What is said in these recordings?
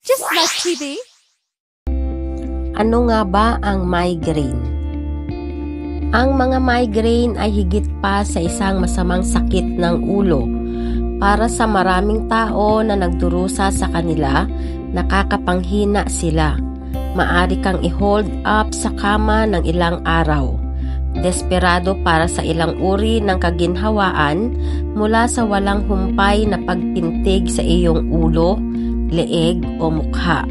Just like TV. Ano nga ba ang migraine? Ang mga migraine ay higit pa sa isang masamang sakit ng ulo. Para sa maraming tao na nagdurusa sa kanila, nakakapanghina sila. Maari kang i-hold up sa kama ng ilang araw. Desperado para sa ilang uri ng kaginhawaan mula sa walang humpay na pagpintig sa iyong ulo, leeg o mukha.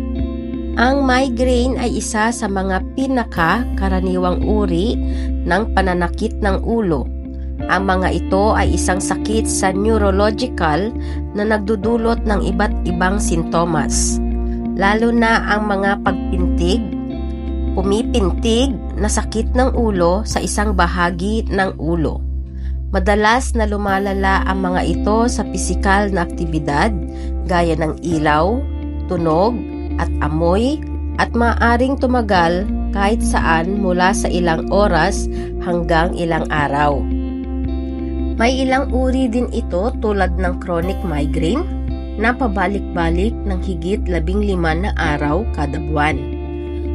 Ang migraine ay isa sa mga pinaka-karaniwang uri ng pananakit ng ulo. Ang mga ito ay isang sakit sa neurological na nagdudulot ng iba't ibang sintomas, lalo na ang mga pagpintig, pumipintig na sakit ng ulo sa isang bahagi ng ulo. Madalas na lumalala ang mga ito sa pisikal na aktibidad gaya ng ilaw, tunog at amoy at maaaring tumagal kahit saan mula sa ilang oras hanggang ilang araw. May ilang uri din ito tulad ng chronic migraine na pabalik-balik ng higit 15 na araw kada buwan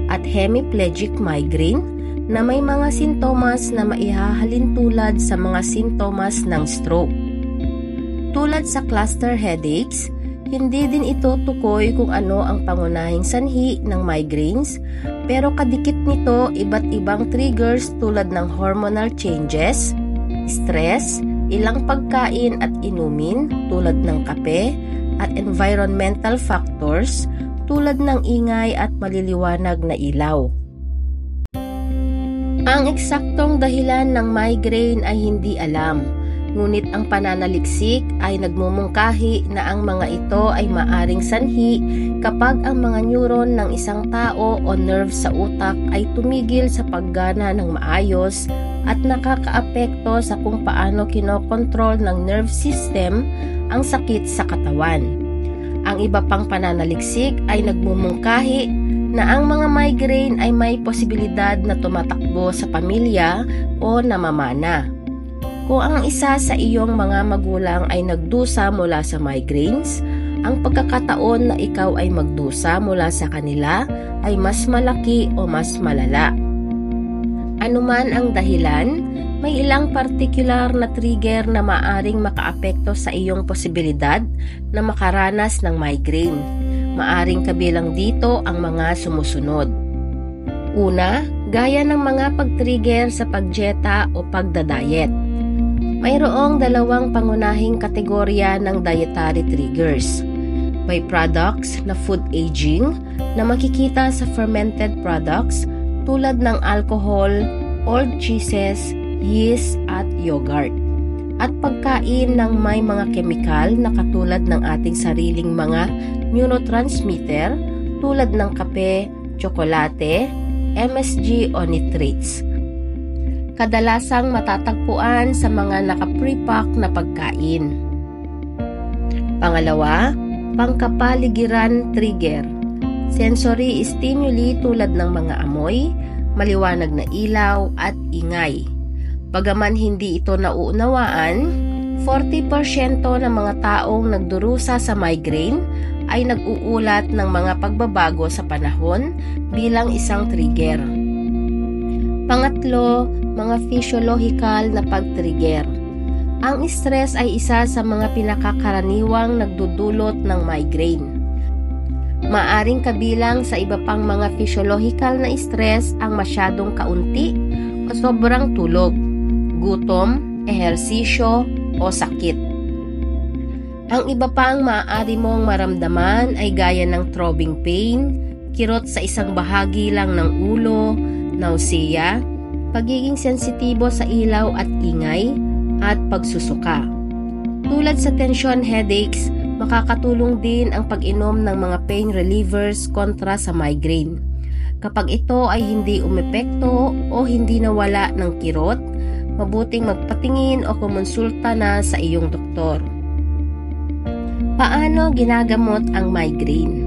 at hemiplegic migraine na may mga sintomas na maihahalin tulad sa mga sintomas ng stroke. Tulad sa cluster headaches, hindi din ito tukoy kung ano ang pangunahing sanhi ng migraines, pero kadikit nito iba't ibang triggers tulad ng hormonal changes, stress, ilang pagkain at inumin tulad ng kape, at environmental factors tulad ng ingay at maliliwanag na ilaw. Ang eksaktong dahilan ng migraine ay hindi alam, ngunit ang pananaliksik ay nagmumungkahi na ang mga ito ay maaring sanhi kapag ang mga neuron ng isang tao o nerve sa utak ay tumigil sa paggana ng maayos at nakakaapekto sa kung paano kinokontrol ng nerve system ang sakit sa katawan. Ang iba pang pananaliksik ay nagmumungkahi na ang mga migraine ay may posibilidad na tumatakbo sa pamilya o namamana. Kung ang isa sa iyong mga magulang ay nagdusa mula sa migraines, ang pagkakataon na ikaw ay magdusa mula sa kanila ay mas malaki o mas malala. Anuman ang dahilan, may ilang partikular na trigger na maaring makaapekto sa iyong posibilidad na makaranas ng migraine. Maaring kabilang dito ang mga sumusunod. Una, gaya ng mga pag-trigger sa pagdieta o pagdadayet. Mayroong dalawang pangunahing kategorya ng dietary triggers. Byproducts na food aging na makikita sa fermented products tulad ng alcohol, old cheeses, yeast at yogurt. At pagkain ng may mga kemikal na katulad ng ating sariling mga neurotransmitter tulad ng kape, tsokolate, MSG o nitrates. Kadalasang matatagpuan sa mga naka-prepack na pagkain. Pangalawa, pangkapaligiran trigger. Sensory stimuli tulad ng mga amoy, maliwanag na ilaw at ingay. Bagaman hindi ito nauunawaan, 40% ng mga taong nagdurusa sa migraine ay nag-uulat ng mga pagbabago sa panahon bilang isang trigger. Pangatlo, mga physiological na pag-trigger. Ang stress ay isa sa mga pinakakaraniwang nagdudulot ng migraine. Maaring kabilang sa iba pang mga physiological na stress ang masyadong kaunti o sobrang tulog, gutom, ehersisyo o sakit. Ang iba pang maaari mong maramdaman ay gaya ng throbbing pain, kirot sa isang bahagi lang ng ulo, nausea, pagiging sensitibo sa ilaw at ingay, at pagsusuka. Tulad sa tension headaches, makakatulong din ang pag-inom ng mga pain relievers kontra sa migraine. Kapag ito ay hindi umepekto o hindi nawala ng kirot, mabuting magpatingin o kumonsulta na sa iyong doktor. Paano ginagamot ang migraine?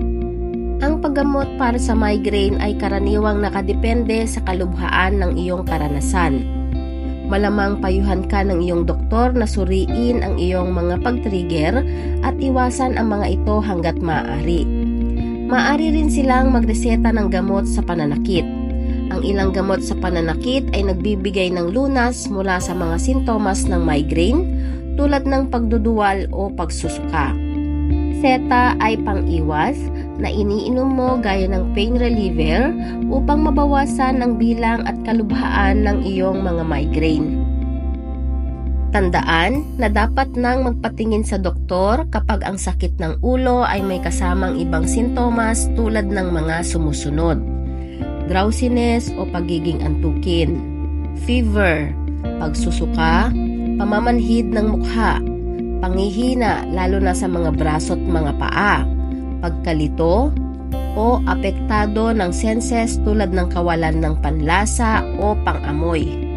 Ang paggamot para sa migraine ay karaniwang nakadepende sa kalubhaan ng iyong karanasan. Malamang payuhan ka ng iyong doktor na suriin ang iyong mga pag-trigger at iwasan ang mga ito hanggat maaari. Maaari rin silang magreseta ng gamot sa pananakit. Ang ilang gamot sa pananakit ay nagbibigay ng lunas mula sa mga sintomas ng migraine tulad ng pagduduwal o pagsusuka. Seta ay pang-iwas na iniinom mo gaya ng pain reliever upang mabawasan ang bilang at kalubhaan ng iyong mga migraine. Tandaan na dapat nang magpatingin sa doktor kapag ang sakit ng ulo ay may kasamang ibang sintomas tulad ng mga sumusunod: drowsiness o pagiging antukin, fever, pagsusuka, pamamanhid ng mukha, panghihina lalo na sa mga braso at mga paa, pagkalito, o apektado ng senses tulad ng kawalan ng panlasa o pangamoy.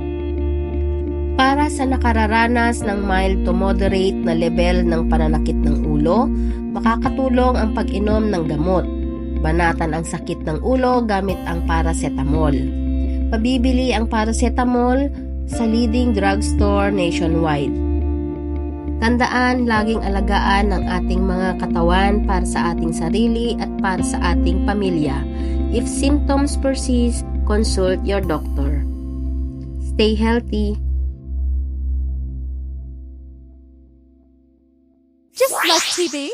Para sa nakararanas ng mild to moderate na level ng pananakit ng ulo, makakatulong ang pag-inom ng gamot. Banatan ang sakit ng ulo gamit ang paracetamol. Pabibili ang paracetamol sa leading drugstore nationwide. Tandaan, laging alagaan ang ating mga katawan para sa ating sarili at para sa ating pamilya. If symptoms persist, consult your doctor. Stay healthy. Just like TV.